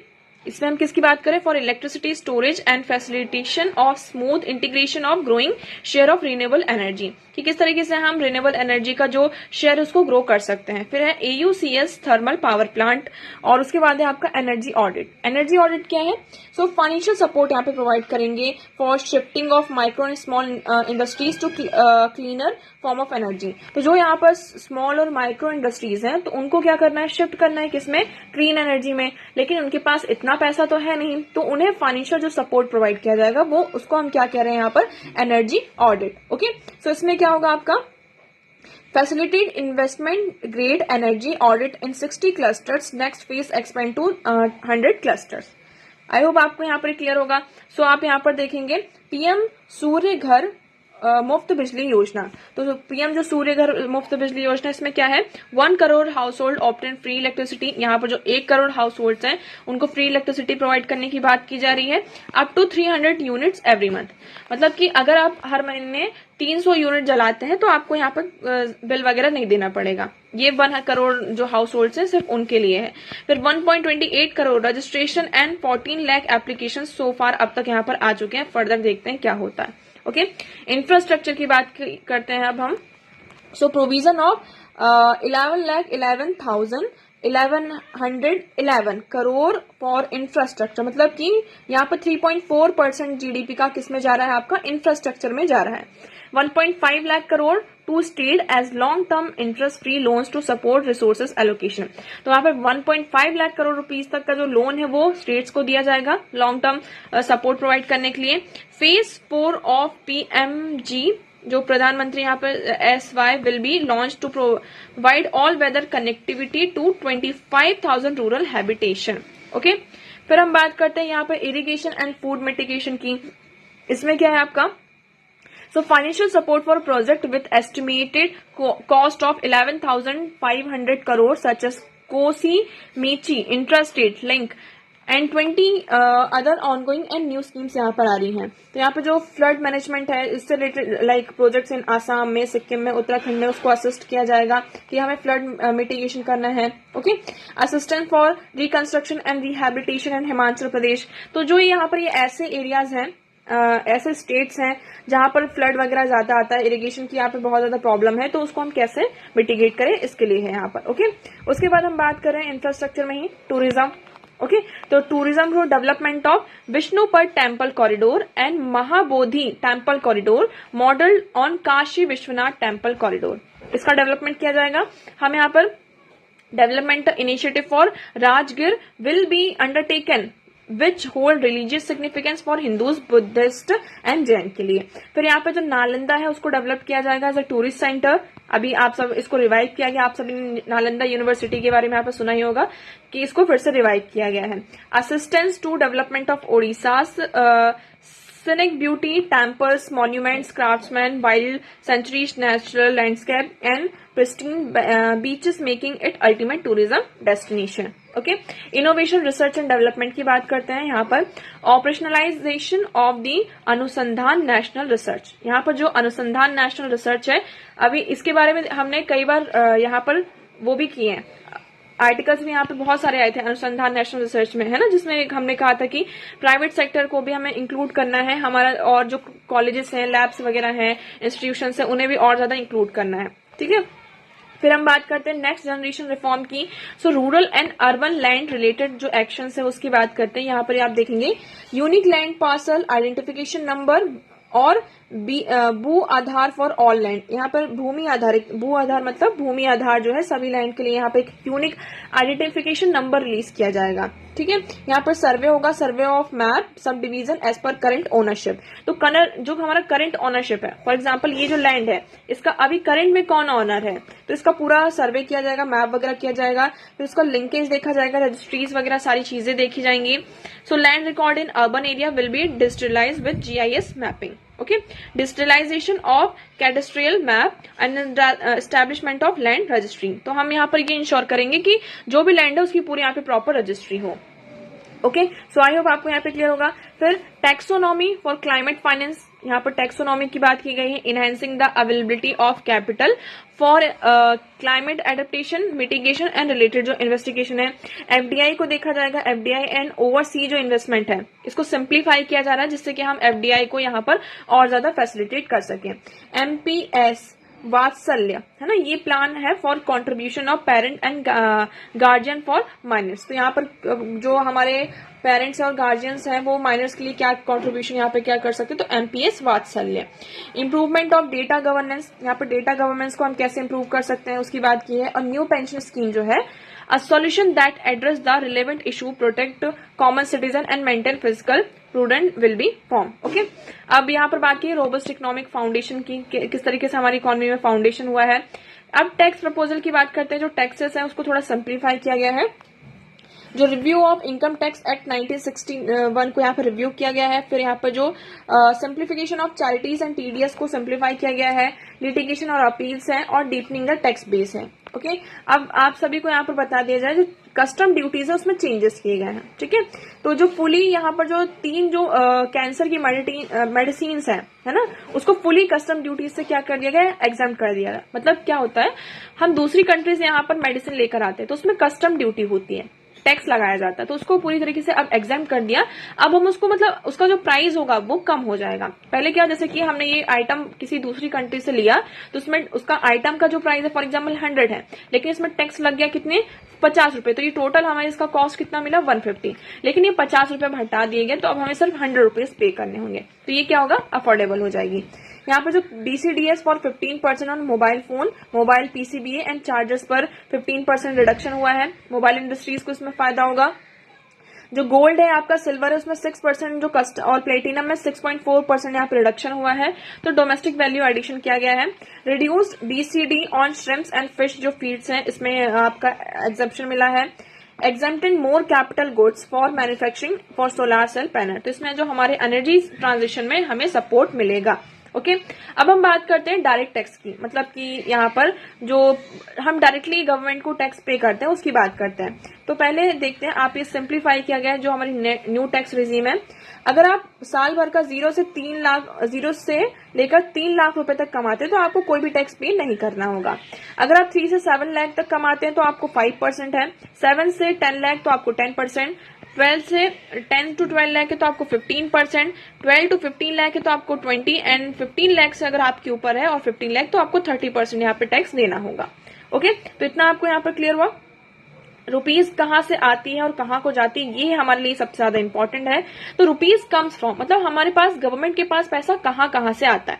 इसमें हम किसकी बात करें, for electricity storage and facilitation of smooth integration of growing share of renewable energy, कि किस तरीके से हम रिन्यूएबल एनर्जी का जो शेयर उसको ग्रो कर सकते हैं। फिर है AUCS थर्मल पावर प्लांट, और उसके बाद है आपका एनर्जी ऑडिट। एनर्जी ऑडिट क्या है, सो फाइनेंशियल सपोर्ट यहाँ पे प्रोवाइड करेंगे for shifting of micro and small industries to cleaner form of energy. तो जो यहाँ पर स्मॉल और माइक्रो इंडस्ट्रीज हैं, तो उनको क्या करना है, शिफ्ट करना है किसमें, क्लीन एनर्जी में। लेकिन उनके पास इतना पैसा तो है नहीं, तो उन्हें फाइनेंशियल जो सपोर्ट प्रोवाइड किया जाएगा, वो उसको हम क्या कह रहे हैं यहाँ पर, एनर्जी ऑडिट। ओके, सो इसमें क्या होगा आपका, facilitate investment grade energy audit in 60 clusters, next phase expand to 100 clusters. I hope आपको यहाँ पर क्लियर होगा। सो आप यहाँ पर देखेंगे पीएम सूर्य घर मुफ्त बिजली योजना। तो पीएम जो सूर्य घर मुफ्त बिजली योजना, इसमें क्या है, 1 crore household obtain free electricity. यहाँ पर जो 1 करोड़ हाउस होल्ड हैं, उनको फ्री इलेक्ट्रिसिटी प्रोवाइड करने की बात की जा रही है, up to 300 units every month. मतलब कि अगर आप हर महीने 300 यूनिट जलाते हैं, तो आपको यहाँ पर बिल वगैरह नहीं देना पड़ेगा। ये 1 करोड़ जो हाउस होल्ड है, सिर्फ उनके लिए है। फिर 1.28 crore registration and 14 lakh application so far अब तक यहाँ पर आ चुके हैं। फर्दर देखते हैं क्या होता है। ओके, इंफ्रास्ट्रक्चर की बात करते हैं अब हम। So provision of 11,11,11 crore for infrastructure, मतलब कि यहाँ पर 3.4% GDP का किस में जा रहा है, आपका इंफ्रास्ट्रक्चर में जा रहा है। 1.5 lakh crore to state as long term interest free loans to support resources allocation. तो यहाँ पर 1.5 लाख करोड़ रुपीज तक का जो लोन है, वो स्टेट्स को दिया जाएगा लॉन्ग टर्म सपोर्ट प्रोवाइड करने के लिए। फेज 4 ऑफ PMG, जो प्रधानमंत्री यहाँ पर SY will be launch to provide all weather connectivity to 25,000 rural habitation. Okay, फिर हम बात करते हैं यहाँ पर इरिगेशन एंड फूड मिटिगेशन की। इसमें क्या है आपका, so financial support for a project with estimated cost of 11,500 crore such as Kosi Mechi intrastate link and 20 other ongoing and new schemes यहाँ पर आ रही हैं। तो यहाँ पे जो फ्लड मैनेजमेंट है, इससे related like projects in Assam में, सिक्किम में, उत्तराखंड में, उसको असिस्ट किया जाएगा कि हमें फ्लड मिटिगेशन करना है। Okay, assistant for reconstruction and rehabilitation in Himachal Pradesh. तो जो यहाँ पर ये ऐसे एरियाज हैं, ऐसे स्टेट्स हैं जहां पर फ्लड वगैरह ज्यादा आता है, इरिगेशन की यहाँ पे बहुत ज्यादा प्रॉब्लम है, तो उसको हम कैसे मिटिगेट करें, इसके लिए है यहाँ पर। ओके, उसके बाद हम बात कर रहे हैं इंफ्रास्ट्रक्चर में ही टूरिज्म। ओके, तो टूरिज्म को development of Vishnupad temple corridor and Mahabodhi temple corridor model on Kashi Vishwanath temple corridor, इसका डेवलपमेंट किया जाएगा। हम यहाँ पर development initiative for Rajgir will be undertaken which hold religious significance for Hindus, Buddhist and Jain के लिए। फिर यहाँ पे जो नालंदा है, उसको डेवलप किया जाएगा एज अ टूरिस्ट सेंटर। अभी आप सब इसको रिवाइव किया गया, आप सभी नालंदा यूनिवर्सिटी के बारे में आपने सुना ही होगा कि इसको फिर से रिवाइव किया गया है। Assistance to development of Odisha scenic beauty, temples, monuments, craftsmen, wild sanctuaries, natural landscape and pristine beaches making it ultimate tourism destination. Okay, innovation, research and development की बात करते हैं यहाँ पर। ऑपरेशनलाइजेशन ऑफ दी अनुसंधान नेशनल रिसर्च, यहाँ पर जो अनुसंधान नेशनल रिसर्च है, अभी इसके बारे में हमने कई बार यहाँ पर वो भी किए हैं, आर्टिकल्स भी यहाँ पे बहुत सारे आए थे अनुसंधान नेशनल रिसर्च में, है ना, जिसमें हमने कहा था कि प्राइवेट सेक्टर को भी हमें इंक्लूड करना है हमारा, और जो कॉलेजेस हैं, लैब्स वगैरह हैं, इंस्टीट्यूशन है, उन्हें भी और ज्यादा इंक्लूड करना है। ठीक है, फिर हम बात करते हैं नेक्स्ट जनरेशन रिफॉर्म की। सो rural and urban land related जो एक्शंस है उसकी बात करते हैं। यहाँ पर आप देखेंगे unique land parcel identification number और भू आधार फॉर ऑल लैंड। यहाँ पर भूमि आधारित, भू आधार मतलब भूमि आधार जो है सभी लैंड के लिए, यहाँ पे एक यूनिक आइडेंटिफिकेशन नंबर रिलीज किया जाएगा। ठीक है, यहाँ पर सर्वे होगा, survey of map subdivision as per current ownership. तो जो हमारा करंट ओनरशिप है, फॉर एग्जाम्पल ये जो लैंड है इसका अभी करंट में कौन ऑनर है, तो इसका पूरा सर्वे किया जाएगा, मैप वगैरह किया जाएगा, फिर उसका लिंकेज देखा जाएगा, रजिस्ट्रीज वगैरह सारी चीजें देखी जाएंगी। So land record in urban area will be digitalized with GIS mapping. Okay, digitalization of cadastral map and establishment of land registry. तो हम यहाँ पर ये इंश्योर करेंगे कि जो भी लैंड है उसकी पूरी यहाँ पे प्रॉपर रजिस्ट्री हो। ओके, सो आई होप आपको यहाँ पे क्लियर होगा। फिर टैक्सोनॉमी फॉर क्लाइमेट फाइनेंस, यहाँ पर टैक्सोनॉमी की बात की गई है। Enhancing the availability of capital for climate adaptation, mitigation and related जो इन्वेस्टिगेशन है। FDI को देखा जाएगा, FDI एंड ओवरसी जो इन्वेस्टमेंट है इसको सिंप्लीफाई किया जा रहा है, जिससे कि हम FDI को यहाँ पर और ज्यादा फैसिलिटेट कर सकें। MPS वात्सल्य, है ना, ये प्लान है for contribution of parent and guardian for minors. तो यहाँ पर जो हमारे पेरेंट्स और गार्जियंस हैं वो माइनर्स के लिए क्या कंट्रीब्यूशन यहाँ पे क्या कर सकते हैं, तो MPS वात्सल्य। इंप्रूवमेंट ऑफ डेटा गवर्नेंस, यहाँ पर डेटा गवर्नेंस को हम कैसे इंप्रूव कर सकते हैं उसकी बात की है। और न्यू पेंशन स्कीम जो है, a solution that address the relevant issue, protect common citizen and maintain fiscal prudent will be formed. Okay, अब यहाँ पर बात की रोबस्ट इकोनॉमिक फाउंडेशन की, किस तरीके से हमारी इकोनॉमी में फाउंडेशन हुआ है। अब टैक्स प्रपोजल की बात करते हैं। जो टैक्सेस है उसको थोड़ा सिंप्लीफाई किया गया है। जो review of income tax act 1961 को यहाँ पर रिव्यू किया गया है। फिर यहाँ पर जो simplification of charities and TDS को सिंप्लीफाई किया गया है। लिटिगेशन और अपील्स हैं और डीपनिंग द टैक्स बेस है। ओके, अब आप सभी को यहाँ पर बता दिया जाए जो कस्टम ड्यूटीज है उसमें चेंजेस किए गए हैं। ठीक है, तो जो फुली यहाँ पर जो 3 जो कैंसर की मेडिसिन है ना, उसको फुली कस्टम ड्यूटीज से क्या कर दिया गया, एग्जाम कर दिया गया। मतलब क्या होता है, हम दूसरी कंट्री से यहाँ पर मेडिसिन लेकर आते हैं तो उसमें कस्टम ड्यूटी होती है, टैक्स लगाया जाता है, तो उसको पूरी तरीके से अब एग्जाम कर दिया। अब हम उसको मतलब उसका जो प्राइस होगा वो कम हो जाएगा। पहले क्या, जैसे कि हमने ये आइटम किसी दूसरी कंट्री से लिया तो उसमें उसका आइटम का जो प्राइस है फॉर एग्जाम्पल 100 है, लेकिन इसमें टैक्स लग गया कितने, 50 रुपए, तो ये टोटल हमें इसका कॉस्ट कितना मिला, 150। लेकिन ये 50 रुपए हटा दिए गए तो अब हमें सिर्फ 100 रुपीज पे करने होंगे, तो ये क्या होगा, अफोर्डेबल हो जाएगी। यहाँ पर जो DCDS for 15% on mobile phone, mobile PCBA and chargers पर 15% रिडक्शन हुआ है। मोबाइल इंडस्ट्रीज को इसमें फायदा होगा। जो गोल्ड है आपका, सिल्वर है, उसमें 6% जो कस्ट और प्लेटिनम में 6.4% यहाँ पर रिडक्शन हुआ है। तो डोमेस्टिक वैल्यू एडिशन किया गया है। Reduced BCD on shrimps and fish जो फीड्स हैं इसमें आपका एग्जेप्शन मिला है। Exempted more capital goods for manufacturing for solar cell panel, तो इसमें जो हमारे एनर्जी ट्रांजिशन में हमें सपोर्ट मिलेगा। ओके, अब हम बात करते हैं डायरेक्ट टैक्स की, मतलब कि यहाँ पर जो हम डायरेक्टली गवर्नमेंट को टैक्स पे करते हैं उसकी बात करते हैं। तो पहले देखते हैं, आप ये सिंप्लीफाई किया गया है जो हमारी न्यू टैक्स रिजीम है। अगर आप साल भर का 0 से लेकर 3 लाख रुपए तक कमाते हैं तो आपको कोई भी टैक्स पे नहीं करना होगा। अगर आप 3 से 7 लाख तक कमाते हैं तो आपको 5% है। 7 से 10 लाख तो आपको 10%, 12 से 10 to 12 लाख है तो आपको 15%, 12 to 15 लाख है तो आपको 20, एंड 15 लाख से अगर आपके ऊपर है और 15 लाख तो आपको 30% यहाँ पे टैक्स देना होगा। ओके, तो इतना आपको यहाँ पर क्लियर हुआ। रुपीज कहाँ से आती है और कहाँ को जाती है, ये हमारे लिए सबसे ज्यादा इंपॉर्टेंट है। तो रुपीज कम्स फ्रॉम, मतलब हमारे पास गवर्नमेंट के पास पैसा कहाँ कहाँ से आता है।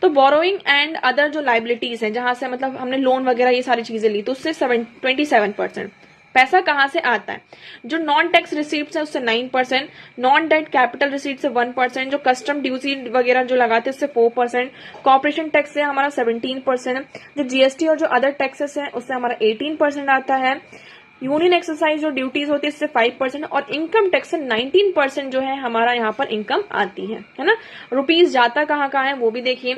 तो बोरोइंग एंड अदर जो लाइबिलिटीज हैं, जहां से मतलब हमने लोन वगैरह ये सारी चीजें ली, तो उससे 27% पैसा कहां से आता है। जो नॉन टैक्स रिसीट्स है उससे 9%, नॉन डेट कैपिटल रिसीट से 1%, जो कस्टम ड्यूटी वगैरह जो लगाते हैं उससे 4%, कॉर्पोरेशन टैक्स से हमारा 17%, जो GST और जो अदर टैक्सेस है उससे हमारा 18% आता है। यूनियन एक्सरसाइज जो ड्यूटीज होती है इससे 5%, और इनकम टैक्स से 19% जो है हमारा यहाँ पर इनकम आती है ना। रुपीज जाता कहाँ कहाँ है वो भी देखिए।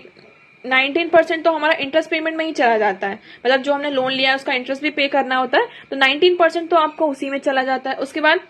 19% तो हमारा इंटरेस्ट पेमेंट में ही चला जाता है, मतलब जो हमने लोन लिया है उसका इंटरेस्ट भी पे करना होता है, तो 19% तो आपको उसी में चला जाता है। उसके बाद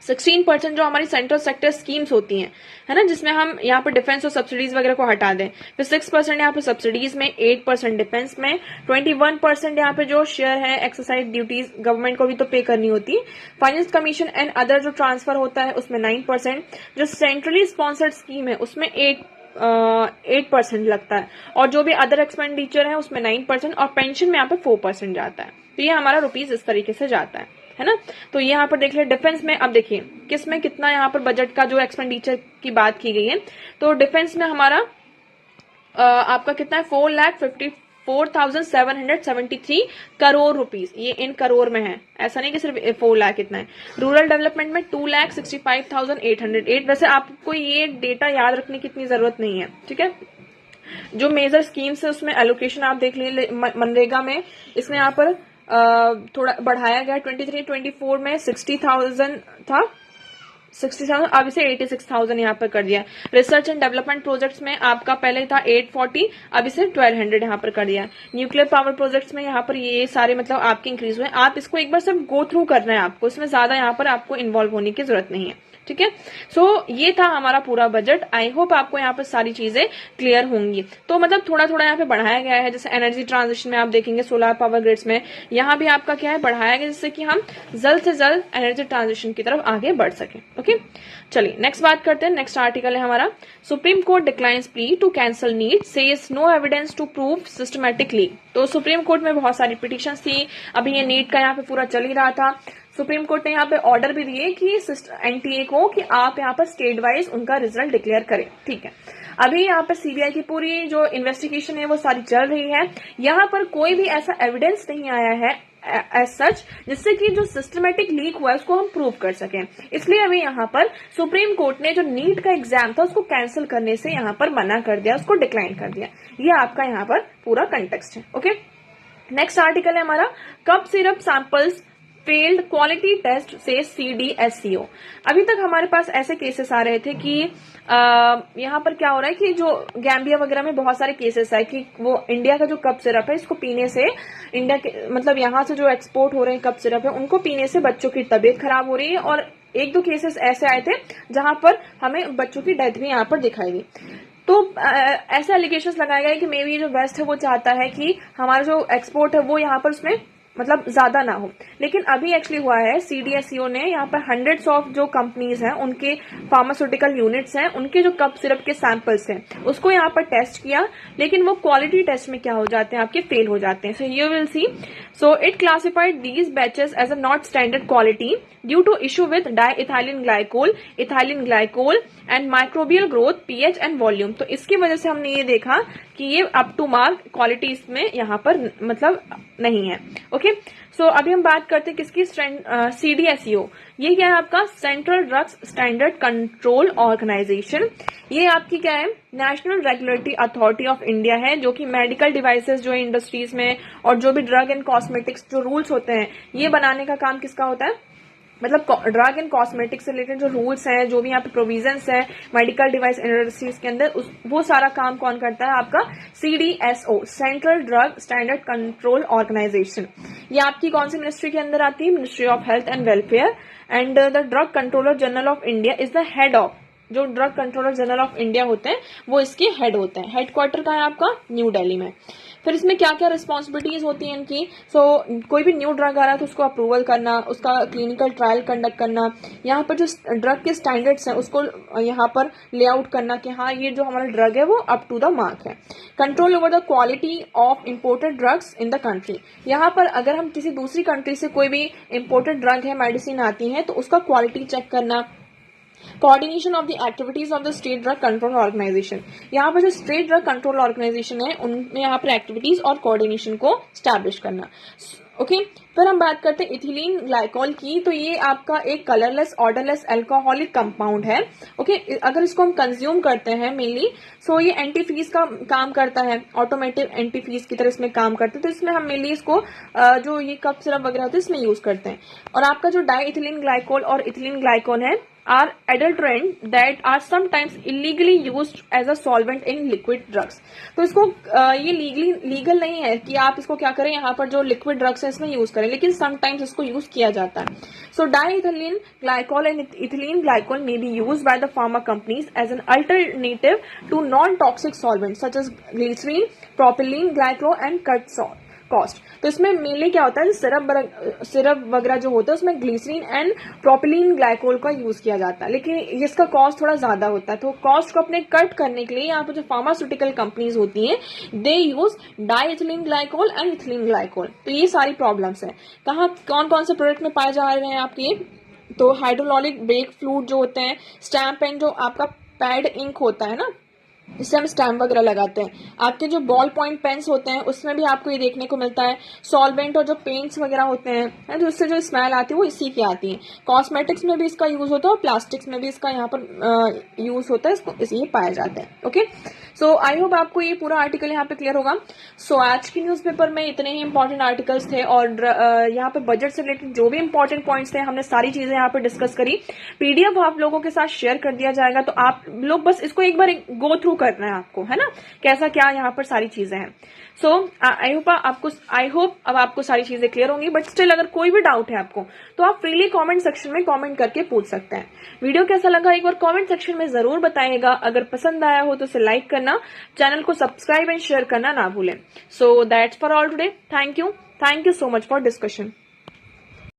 16% जो हमारी सेंट्रल सेक्टर स्कीम्स होती हैं, है ना, जिसमें हम यहाँ पर डिफेंस और सब्सिडीज वगैरह को हटा दें, फिर 6% यहाँ पे सब्सिडीज में, 8% डिफेंस में, 21% यहाँ पे जो शेयर है एक्सरसाइज ड्यूटीज गवर्नमेंट को भी तो पे करनी होती है, फाइनेंस कमीशन एंड अदर जो ट्रांसफर होता है उसमें 9%, जो सेंट्रली स्पॉन्सर्ड स्कीम है उसमें 8% लगता है, और जो भी अदर एक्सपेंडिचर है उसमें 9%, और पेंशन में यहाँ पे 4% जाता है। तो ये हमारा रुपीज इस तरीके से जाता है ना। तो ये यहाँ पर देख लिया। डिफेंस में अब देखिए किस में कितना यहाँ पर बजट का जो एक्सपेंडिचर की बात की गई है, तो डिफेंस में हमारा आपका कितना है, 4,54,773 करोड़ रुपीज, ये इन करोड़ में है, ऐसा नहीं कि सिर्फ 4 लाख कितना है। रूरल डेवलपमेंट में 2,65,808। वैसे आपको ये डेटा याद रखने की इतनी जरूरत नहीं है, ठीक है। जो मेजर स्कीम्स है उसमें एलोकेशन आप देख लीजिए। मनरेगा में इसमें यहाँ पर थोड़ा बढ़ाया गया, 23-24 में 60,000 था, 60,000 अब इसे 86,000 यहाँ पर कर दिया। रिसर्च एंड डेवलपमेंट प्रोजेक्ट्स में आपका पहले था 840, अब इसे 1200 यहाँ पर कर दिया। न्यूक्लियर पावर प्रोजेक्ट्स में यहाँ पर ये सारे मतलब आपके इंक्रीज हुए। आप इसको एक बार सिर्फ गो थ्रू करना है आपको, इसमें ज्यादा यहाँ पर आपको इन्वॉल्व होने की जरूरत नहीं है, ठीक है। सो ये था हमारा पूरा बजट। आई होप आपको यहाँ पर सारी चीजें क्लियर होंगी। तो मतलब थोड़ा थोड़ा यहाँ पे बढ़ाया गया है, जैसे एनर्जी ट्रांजिशन में आप देखेंगे सोलर पावर ग्रिड्स में यहाँ भी आपका क्या है, बढ़ाया गया, जिससे कि हम जल्द से जल्द एनर्जी ट्रांजिशन की तरफ आगे बढ़ सके। ओके, चलिए नेक्स्ट बात करते हैं। नेक्स्ट आर्टिकल है हमारा, supreme court declines plea to cancel NEET, says no evidence to prove systematically. तो सुप्रीम कोर्ट में बहुत सारी पिटिशन थी, अभी ये नीट का यहाँ पे पूरा चल ही रहा था। सुप्रीम कोर्ट ने यहाँ पे ऑर्डर भी दिए कि एनटीए को कि आप यहाँ पर स्टेट वाइज उनका रिजल्ट डिक्लेयर करें, ठीक है। अभी यहाँ पर सीबीआई की पूरी जो इन्वेस्टिगेशन है वो सारी चल रही है। यहाँ पर कोई भी ऐसा एविडेंस नहीं आया है एज सच जिससे कि जो सिस्टमेटिक लीक हुआ है उसको हम प्रूव कर सकें। इसलिए अभी यहाँ पर सुप्रीम कोर्ट ने जो नीट का एग्जाम था उसको कैंसिल करने से यहाँ पर मना कर दिया, उसको डिक्लाइन कर दिया। ये आपका यहाँ पर पूरा कंटेक्स्ट है। ओके, नेक्स्ट आर्टिकल है हमारा, cough syrup samples failed quality test से CDSCO। अभी तक हमारे पास ऐसे केसेस आ रहे थे कि यहाँ पर क्या हो रहा है कि जो गैम्बिया वगैरह में बहुत सारे केसेस है कि वो इंडिया का जो कप सिरप है इसको पीने से इंडिया के मतलब यहाँ से जो एक्सपोर्ट हो रहे हैं कप सिरप है उनको पीने से बच्चों की तबीयत खराब हो रही है, और 1-2 केसेस ऐसे आए थे जहां पर हमें बच्चों की डेथ भी यहाँ पर दिखाई दी। तो ऐसे एलिगेशंस लगाए गए कि मे बी जो वेस्ट है वो चाहता है कि हमारा जो एक्सपोर्ट है वो यहाँ पर उसमें मतलब ज्यादा ना हो, लेकिन अभी एक्चुअली हुआ है CDSCO ने यहाँ पर हंड्रेड्स ऑफ जो कंपनीज हैं उनके फार्मास्यूटिकल यूनिट्स हैं उनके जो कप सिरप के सैंपल्स हैं उसको यहाँ पर टेस्ट किया, लेकिन वो क्वालिटी टेस्ट में क्या हो जाते हैं, आपके फेल हो जाते हैं। So you will see, so it classified these batches as a not standard quality due to issue with diethylene glycol and microbial growth, pH and volume. तो इसकी वजह से हमने ये देखा कि ये अप टू मार्क क्वालिटी इसमें यहाँ पर मतलब नहीं है। ओके, सो अभी हम बात करते हैं किसकी, CDSCO। ये क्या है आपका, central drugs standard control organisation. ये आपकी क्या है, national regulatory authority of India है, जो कि मेडिकल डिवाइसेस जो है इंडस्ट्रीज में और जो भी ड्रग एंड कॉस्मेटिक्स जो रूल्स होते हैं ये बनाने का काम किसका होता है, मतलब ड्रग एंड कॉस्मेटिक्स से रिलेटेड जो रूल्स हैं, जो भी यहाँ पे प्रोविजंस हैं मेडिकल डिवाइस इंडस्ट्रीज के अंदर, वो सारा काम कौन करता है, आपका CDSO, central drug standard control organisation. ये आपकी कौन सी मिनिस्ट्री के अंदर आती है, ministry of health and welfare, and the drug controller general of India is the head of, जो drug controller general of India होते हैं वो इसके हेड होते हैं। हेडक्वार्टर का है आपका न्यू दिल्ली में। फिर इसमें क्या क्या रिस्पॉन्सिबिलिटीज होती हैं इनकी, सो कोई भी न्यू ड्रग आ रहा है तो उसको अप्रूवल करना, उसका क्लिनिकल ट्रायल कंडक्ट करना, यहाँ पर जो ड्रग के स्टैंडर्ड्स हैं उसको यहाँ पर लेआउट करना कि हाँ ये जो हमारा ड्रग है वो अप टू द मार्क है। Control over the quality of imported drugs in the country. यहाँ पर अगर हम किसी दूसरी कंट्री से कोई भी इम्पोर्टेड ड्रग है, मेडिसिन आती है तो उसका क्वालिटी चेक करना। Coordination of the activities of the state drug control organisation, यहाँ पर जो स्टेट ड्रग कंट्रोल ऑर्गेनाइजेशन है उनमें यहाँ पर एक्टिविटीज और कोऑर्डिनेशन को स्टैब्लिश करना। ओके, फिर हम बात करते हैं इथिलीन ग्लाइकोल की। तो ये आपका एक कलरलेस ऑर्डरलेस अल्कोहलिक कंपाउंड है। ओके, अगर इसको हम कंज्यूम करते हैं मेनली, सो ये एंटीफीज का काम करता है, ऑटोमेटिक एंटीफीज की तरह इसमें काम करते हैं। तो इसमें हम मेनली इसको जो ये कप सिरप वगैरह होते हैं इसमें यूज करते हैं। और आपका जो डाई इथिलीन ग्लाइकोल और इथिलीन ग्लाइकोल है are adulterant that are sometimes illegally used as a solvent in liquid drugs. तो इसको ये लीगल नहीं है कि आप इसको क्या करें, यहाँ पर जो लिक्विड ड्रग्स है इसमें यूज करें, लेकिन समटाइम्स इसको यूज किया जाता है। So diethylene glycol and ethylene glycol may be used by the pharma companies as an alternative to non-toxic solvents such as glycerin, propylene glycol and cost। तो इसमें मेनली क्या होता है, सिरप वगैरह जो होता है उसमें ग्लिसरीन एंड प्रोपिलीन ग्लाइकोल का यूज किया जाता है, लेकिन इसका कॉस्ट थोड़ा ज्यादा होता है। तो कॉस्ट को अपने कट करने के लिए यहाँ पर जो फार्मास्यूटिकल कंपनीज होती हैं they use diethylene glycol and ethylene glycol. तो ये सारी प्रॉब्लम्स है। कहाँ कौन कौन से प्रोडक्ट में पाए जा रहे हैं आपके, तो हाइड्रोलॉलिक ब्रेक फ्लूइड जो होते हैं, स्टैम्प पेन जो आपका पैड इंक होता है ना, इससे हम स्टैम्प वगैरह लगाते हैं, आपके जो बॉल पॉइंट पेन्स होते हैं उसमें भी आपको ये देखने को मिलता है, सॉल्वेंट और जो पेंट्स वगैरह होते हैं जिससे जो स्मेल आती है वो इसी की आती है। कॉस्मेटिक्स में भी इसका यूज होता है और प्लास्टिक्स में भी इसका यहाँ पर यूज होता है, इसको इसी पाया जाता है। ओके, सो आई होप आपको ये पूरा आर्टिकल यहाँ पे क्लियर होगा। सो आज की न्यूज़पेपर में इतने ही इंपॉर्टेंट आर्टिकल्स थे और यहाँ पे बजट से रिलेटेड जो भी इंपॉर्टेंट पॉइंट्स थे हमने सारी चीजें यहाँ पे डिस्कस करी। पीडीएफ आप लोगों के साथ शेयर कर दिया जाएगा, तो आप लोग बस इसको एक बार गो थ्रू करना है आपको, है ना, कैसा क्या यहाँ पर सारी चीजें हैं। सो आई होप अब आपको सारी चीजें क्लियर होंगी, बट स्टिल अगर कोई भी डाउट है आपको तो आप फ्रीली कमेंट सेक्शन में कमेंट करके पूछ सकते हैं। वीडियो कैसा लगा एक बार कमेंट सेक्शन में जरूर बताइएगा। अगर पसंद आया हो तो इसे लाइक करना, चैनल को सब्सक्राइब एंड शेयर करना ना भूलें। So that's for all today. Thank you so much for discussion.